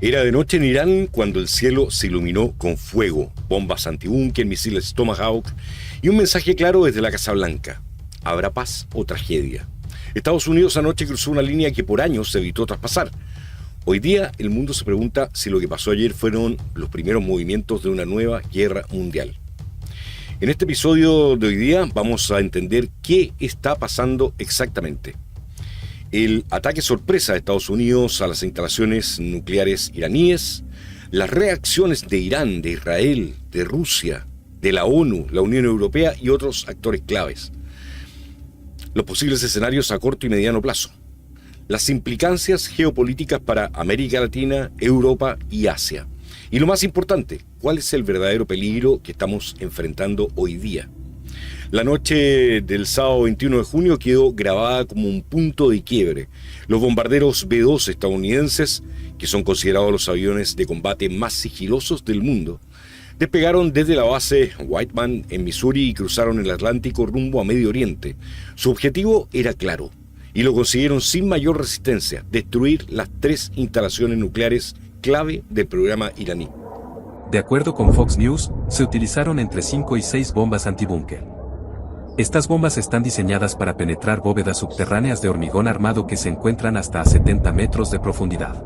Era de noche en Irán cuando el cielo se iluminó con fuego, bombas antibúnker, misiles Tomahawk y un mensaje claro desde la Casa Blanca: ¿habrá paz o tragedia? Estados Unidos anoche cruzó una línea que por años se evitó traspasar. Hoy día el mundo se pregunta si lo que pasó ayer fueron los primeros movimientos de una nueva guerra mundial. En este episodio de hoy día vamos a entender qué está pasando exactamente. El ataque sorpresa de Estados Unidos a las instalaciones nucleares iraníes, las reacciones de Irán, de Israel, de Rusia, de la ONU, la Unión Europea y otros actores claves. Los posibles escenarios a corto y mediano plazo. Las implicancias geopolíticas para América Latina, Europa y Asia. Y lo más importante, ¿cuál es el verdadero peligro que estamos enfrentando hoy día? La noche del sábado 21 de junio quedó grabada como un punto de quiebre. Los bombarderos B-2 estadounidenses, que son considerados los aviones de combate más sigilosos del mundo, despegaron desde la base Whiteman en Missouri y cruzaron el Atlántico rumbo a Medio Oriente. Su objetivo era claro, y lo consiguieron sin mayor resistencia: destruir las 3 instalaciones nucleares clave del programa iraní. De acuerdo con Fox News, se utilizaron entre 5 y 6 bombas antibúnker. Estas bombas están diseñadas para penetrar bóvedas subterráneas de hormigón armado que se encuentran hasta a 70 metros de profundidad.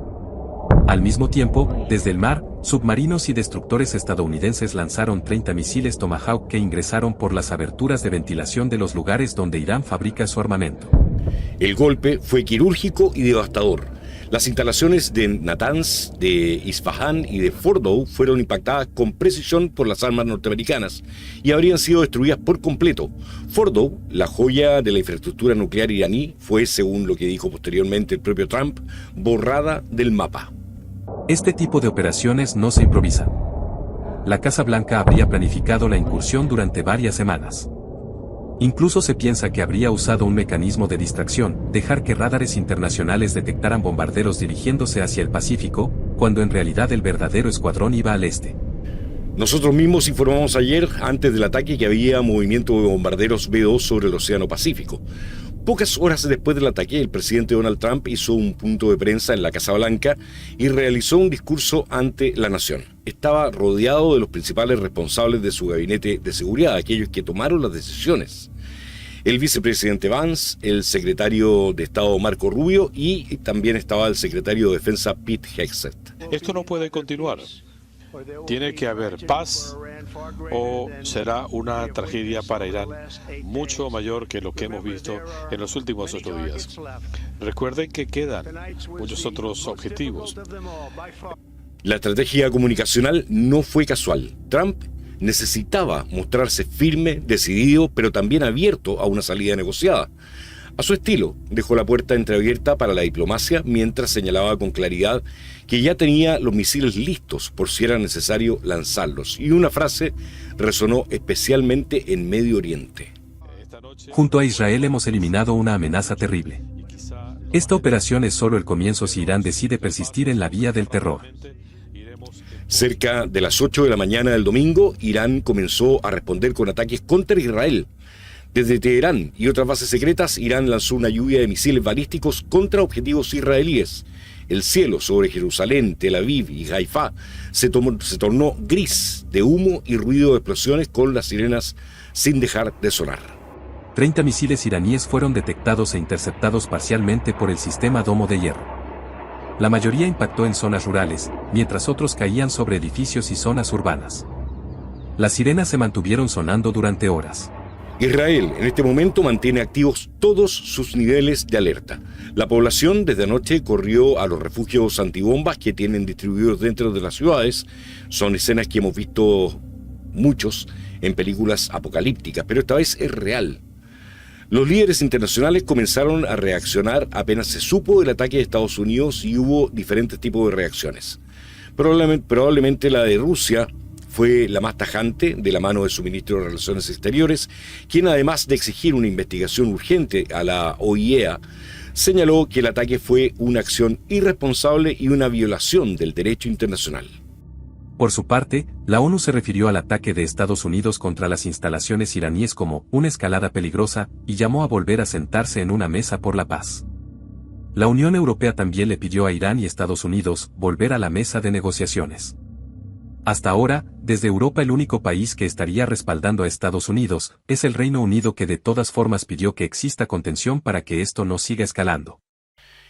Al mismo tiempo, desde el mar, submarinos y destructores estadounidenses lanzaron 30 misiles Tomahawk que ingresaron por las aberturas de ventilación de los lugares donde Irán fabrica su armamento. El golpe fue quirúrgico y devastador. Las instalaciones de Natanz, de Isfahan y de Fordow fueron impactadas con precisión por las armas norteamericanas y habrían sido destruidas por completo. Fordow, la joya de la infraestructura nuclear iraní, fue, según lo que dijo posteriormente el propio Trump, borrada del mapa. Este tipo de operaciones no se improvisan. La Casa Blanca habría planificado la incursión durante varias semanas. Incluso se piensa que habría usado un mecanismo de distracción, dejar que radares internacionales detectaran bombarderos dirigiéndose hacia el Pacífico, cuando en realidad el verdadero escuadrón iba al este. Nosotros mismos informamos ayer, antes del ataque, que había movimiento de bombarderos B-2 sobre el Océano Pacífico. Pocas horas después del ataque, el presidente Donald Trump hizo un punto de prensa en la Casa Blanca y realizó un discurso ante la nación. Estaba rodeado de los principales responsables de su gabinete de seguridad, aquellos que tomaron las decisiones. El vicepresidente Vance, el secretario de Estado Marco Rubio y también estaba el secretario de Defensa Pete Hegseth. Esto no puede continuar. Tiene que haber paz o será una tragedia para Irán mucho mayor que lo que hemos visto en los últimos 8 días. Recuerden que quedan muchos otros objetivos. La estrategia comunicacional no fue casual. Trump necesitaba mostrarse firme, decidido, pero también abierto a una salida negociada. A su estilo, dejó la puerta entreabierta para la diplomacia mientras señalaba con claridad que ya tenía los misiles listos por si era necesario lanzarlos. Y una frase resonó especialmente en Medio Oriente. Junto a Israel hemos eliminado una amenaza terrible. Esta operación es solo el comienzo si Irán decide persistir en la vía del terror. Cerca de las 8 de la mañana del domingo, Irán comenzó a responder con ataques contra Israel. Desde Teherán y otras bases secretas, Irán lanzó una lluvia de misiles balísticos contra objetivos israelíes. El cielo sobre Jerusalén, Tel Aviv y Haifa se tornó gris de humo y ruido de explosiones con las sirenas sin dejar de sonar. 30 misiles iraníes fueron detectados e interceptados parcialmente por el sistema Domo de Hierro. La mayoría impactó en zonas rurales, mientras otros caían sobre edificios y zonas urbanas. Las sirenas se mantuvieron sonando durante horas. Israel en este momento mantiene activos todos sus niveles de alerta. La población desde anoche corrió a los refugios antibombas que tienen distribuidos dentro de las ciudades. Son escenas que hemos visto muchos en películas apocalípticas, pero esta vez es real. Los líderes internacionales comenzaron a reaccionar apenas se supo del ataque de Estados Unidos y hubo diferentes tipos de reacciones. Probablemente la de Rusia fue la más tajante, de la mano de su ministro de Relaciones Exteriores, quien además de exigir una investigación urgente a la OIEA, señaló que el ataque fue una acción irresponsable y una violación del derecho internacional. Por su parte, la ONU se refirió al ataque de Estados Unidos contra las instalaciones iraníes como una escalada peligrosa y llamó a volver a sentarse en una mesa por la paz. la Unión Europea también le pidió a Irán y Estados Unidos volver a la mesa de negociaciones. Hasta ahora, desde Europa el único país que estaría respaldando a Estados Unidos es el Reino Unido, que de todas formas pidió que exista contención para que esto no siga escalando.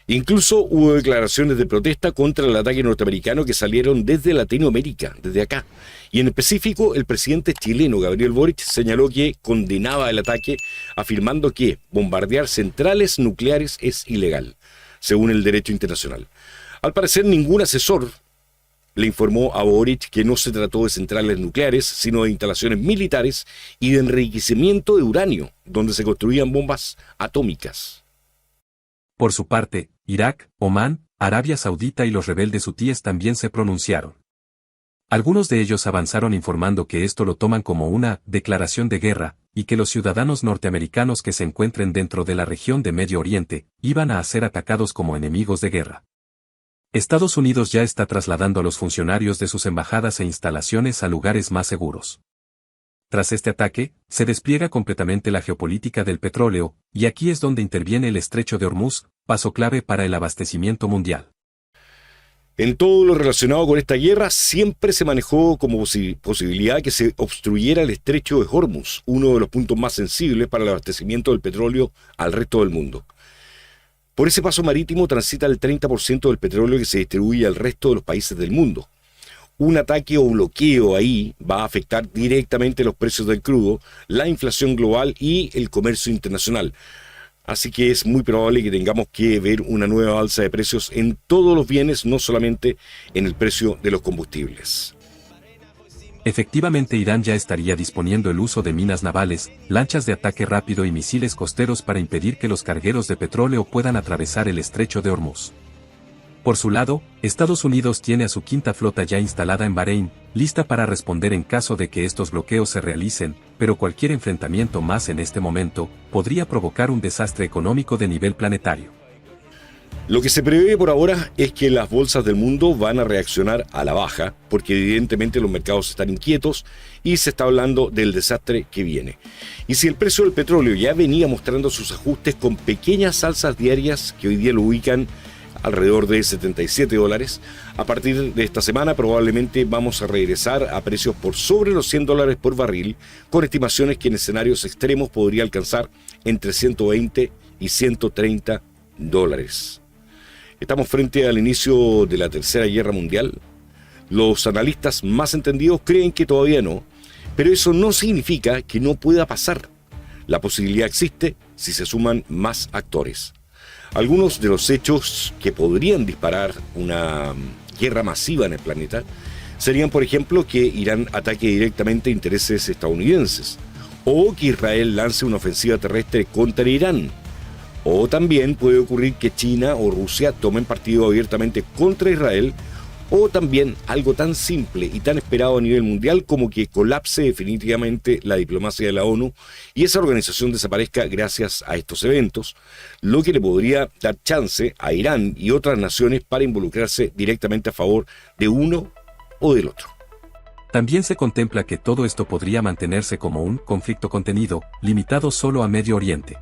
Incluso hubo declaraciones de protesta contra el ataque norteamericano que salieron desde Latinoamérica, desde acá. Y en específico, el presidente chileno Gabriel Boric señaló que condenaba el ataque, afirmando que bombardear centrales nucleares es ilegal, según el derecho internacional. Al parecer, ningún asesor le informó a Boric que no se trató de centrales nucleares, sino de instalaciones militares y de enriquecimiento de uranio, donde se construían bombas atómicas. Por su parte, Irak, Omán, Arabia Saudita y los rebeldes hutíes también se pronunciaron. Algunos de ellos avanzaron informando que esto lo toman como una declaración de guerra, y que los ciudadanos norteamericanos que se encuentren dentro de la región de Medio Oriente iban a ser atacados como enemigos de guerra. Estados Unidos ya está trasladando a los funcionarios de sus embajadas e instalaciones a lugares más seguros. Tras este ataque, se despliega completamente la geopolítica del petróleo, y aquí es donde interviene el estrecho de Hormuz, paso clave para el abastecimiento mundial. En todo lo relacionado con esta guerra, siempre se manejó como posibilidad que se obstruyera el estrecho de Hormuz, uno de los puntos más sensibles para el abastecimiento del petróleo al resto del mundo. Por ese paso marítimo transita el 30% del petróleo que se distribuye al resto de los países del mundo. Un ataque o bloqueo ahí va a afectar directamente los precios del crudo, la inflación global y el comercio internacional. Así que es muy probable que tengamos que ver una nueva alza de precios en todos los bienes, no solamente en el precio de los combustibles. Efectivamente, Irán ya estaría disponiendo el uso de minas navales, lanchas de ataque rápido y misiles costeros para impedir que los cargueros de petróleo puedan atravesar el estrecho de Hormuz. Por su lado, Estados Unidos tiene a su quinta flota ya instalada en Bahrein, lista para responder en caso de que estos bloqueos se realicen, pero cualquier enfrentamiento más en este momento podría provocar un desastre económico de nivel planetario. Lo que se prevé por ahora es que las bolsas del mundo van a reaccionar a la baja, porque evidentemente los mercados están inquietos y se está hablando del desastre que viene. Y si el precio del petróleo ya venía mostrando sus ajustes con pequeñas alzas diarias que hoy día lo ubican alrededor de $77, a partir de esta semana probablemente vamos a regresar a precios por sobre los $100 por barril, con estimaciones que en escenarios extremos podría alcanzar entre 120 y $130. Estamos frente al inicio de la Tercera Guerra Mundial. Los analistas más entendidos creen que todavía no, pero eso no significa que no pueda pasar. La posibilidad existe si se suman más actores. Algunos de los hechos que podrían disparar una guerra masiva en el planeta serían, por ejemplo, que Irán ataque directamente intereses estadounidenses, o que Israel lance una ofensiva terrestre contra Irán. O también puede ocurrir que China o Rusia tomen partido abiertamente contra Israel, o también algo tan simple y tan esperado a nivel mundial como que colapse definitivamente la diplomacia de la ONU y esa organización desaparezca gracias a estos eventos, lo que le podría dar chance a Irán y otras naciones para involucrarse directamente a favor de uno o del otro. También se contempla que todo esto podría mantenerse como un conflicto contenido, limitado solo a Medio Oriente.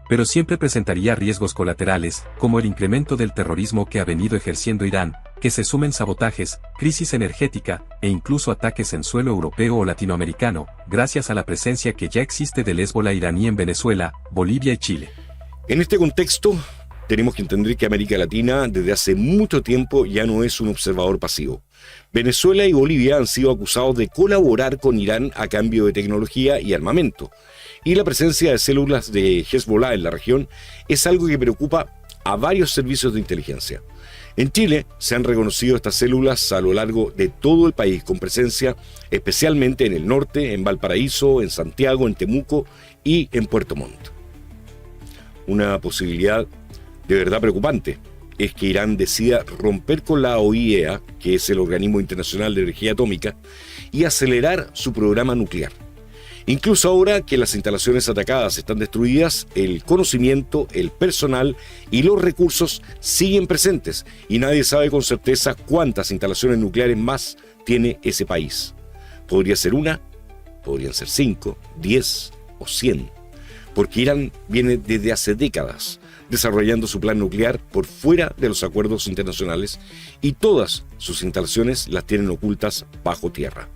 Pero siempre presentaría riesgos colaterales, como el incremento del terrorismo que ha venido ejerciendo Irán, que se sumen sabotajes, crisis energética, e incluso ataques en suelo europeo o latinoamericano, gracias a la presencia que ya existe del Hezbollah iraní en Venezuela, Bolivia y Chile. En este contexto, tenemos que entender que América Latina desde hace mucho tiempo ya no es un observador pasivo. Venezuela y Bolivia han sido acusados de colaborar con Irán a cambio de tecnología y armamento. Y la presencia de células de Hezbollah en la región es algo que preocupa a varios servicios de inteligencia. En Chile se han reconocido estas células a lo largo de todo el país, con presencia especialmente en el norte, en Valparaíso, en Santiago, en Temuco y en Puerto Montt. Una posibilidad de verdad preocupante es que Irán decida romper con la OIEA, que es el Organismo Internacional de Energía Atómica, y acelerar su programa nuclear. Incluso ahora que las instalaciones atacadas están destruidas, el conocimiento, el personal y los recursos siguen presentes y nadie sabe con certeza cuántas instalaciones nucleares más tiene ese país. Podría ser una, podrían ser 5, 10 o 100, porque Irán viene desde hace décadas desarrollando su plan nuclear por fuera de los acuerdos internacionales y todas sus instalaciones las tienen ocultas bajo tierra.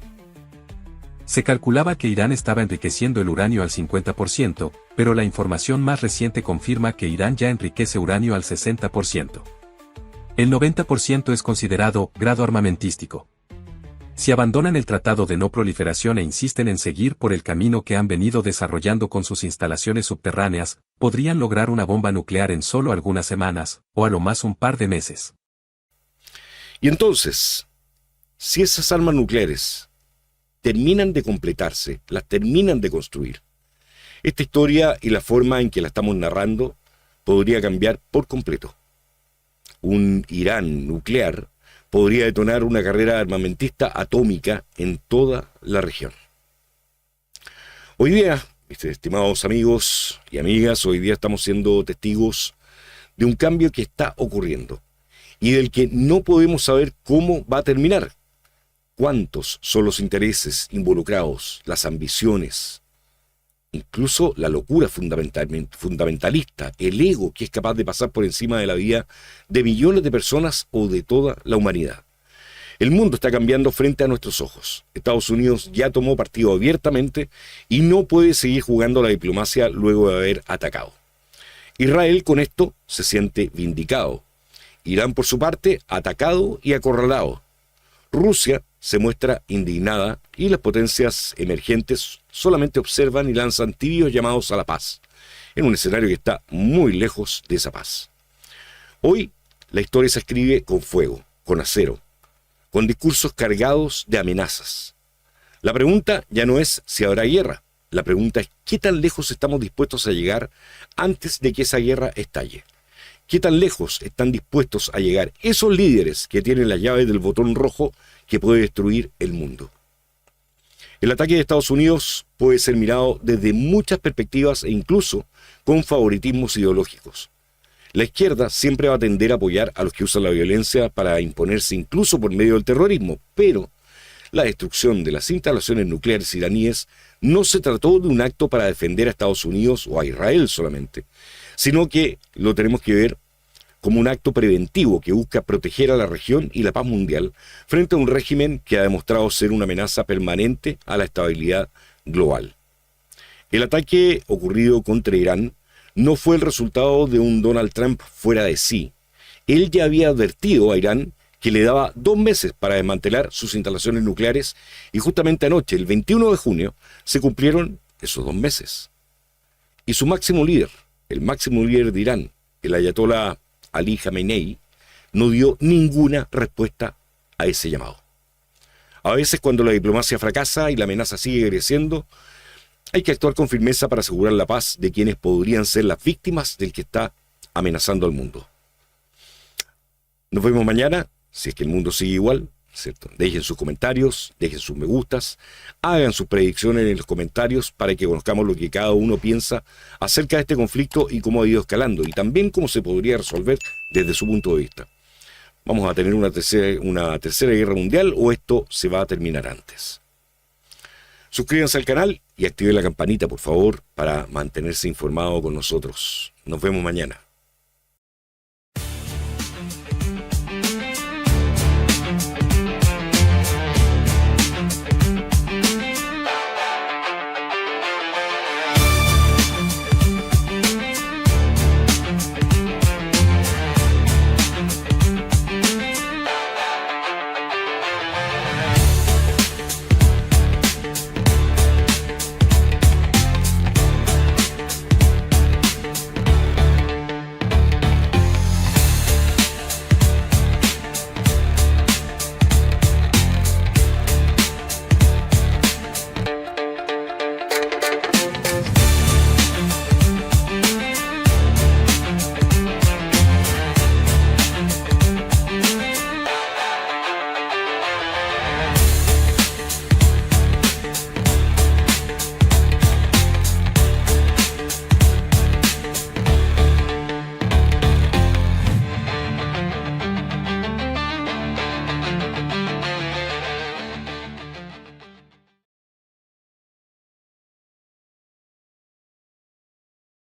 Se calculaba que Irán estaba enriqueciendo el uranio al 50%, pero la información más reciente confirma que Irán ya enriquece uranio al 60%. El 90% es considerado grado armamentístico. Si abandonan el Tratado de No Proliferación e insisten en seguir por el camino que han venido desarrollando con sus instalaciones subterráneas, podrían lograr una bomba nuclear en solo algunas semanas, o a lo más un par de meses. Y entonces, si esas armas nucleares terminan de completarse, las terminan de construir, esta historia y la forma en que la estamos narrando podría cambiar por completo. Un Irán nuclear podría detonar una carrera armamentista atómica en toda la región. Hoy día, mis estimados amigos y amigas, hoy día estamos siendo testigos de un cambio que está ocurriendo y del que no podemos saber cómo va a terminar. ¿Cuántos son los intereses involucrados, las ambiciones, incluso la locura fundamentalista, el ego que es capaz de pasar por encima de la vida de millones de personas o de toda la humanidad? El mundo está cambiando frente a nuestros ojos. Estados Unidos ya tomó partido abiertamente y no puede seguir jugando a la diplomacia luego de haber atacado. Israel con esto se siente vindicado. Irán por su parte atacado y acorralado. Rusia se muestra indignada y las potencias emergentes solamente observan y lanzan tibios llamados a la paz, en un escenario que está muy lejos de esa paz. Hoy la historia se escribe con fuego, con acero, con discursos cargados de amenazas. La pregunta ya no es si habrá guerra, la pregunta es qué tan lejos estamos dispuestos a llegar antes de que esa guerra estalle. ¿Qué tan lejos están dispuestos a llegar esos líderes que tienen la llave del botón rojo que puede destruir el mundo? El ataque de Estados Unidos puede ser mirado desde muchas perspectivas e incluso con favoritismos ideológicos. La izquierda siempre va a tender a apoyar a los que usan la violencia para imponerse incluso por medio del terrorismo, pero la destrucción de las instalaciones nucleares iraníes no se trató de un acto para defender a Estados Unidos o a Israel solamente, sino que lo tenemos que ver como un acto preventivo que busca proteger a la región y la paz mundial frente a un régimen que ha demostrado ser una amenaza permanente a la estabilidad global. El ataque ocurrido contra Irán no fue el resultado de un Donald Trump fuera de sí. Él ya había advertido a Irán que le daba 2 meses para desmantelar sus instalaciones nucleares y justamente anoche, el 21 de junio, se cumplieron esos 2 meses. Y su máximo líder, el máximo líder de Irán, el ayatolá Ali Khamenei, no dio ninguna respuesta a ese llamado. A veces cuando la diplomacia fracasa y la amenaza sigue creciendo, hay que actuar con firmeza para asegurar la paz de quienes podrían ser las víctimas del que está amenazando al mundo. Nos vemos mañana, si es que el mundo sigue igual, ¿cierto? Dejen sus comentarios, dejen sus me gustas, hagan sus predicciones en los comentarios para que conozcamos lo que cada uno piensa acerca de este conflicto y cómo ha ido escalando, y también cómo se podría resolver desde su punto de vista. ¿Vamos a tener una tercera guerra mundial o esto se va a terminar antes? Suscríbanse al canal y activen la campanita, por favor, para mantenerse informado con nosotros. Nos vemos mañana.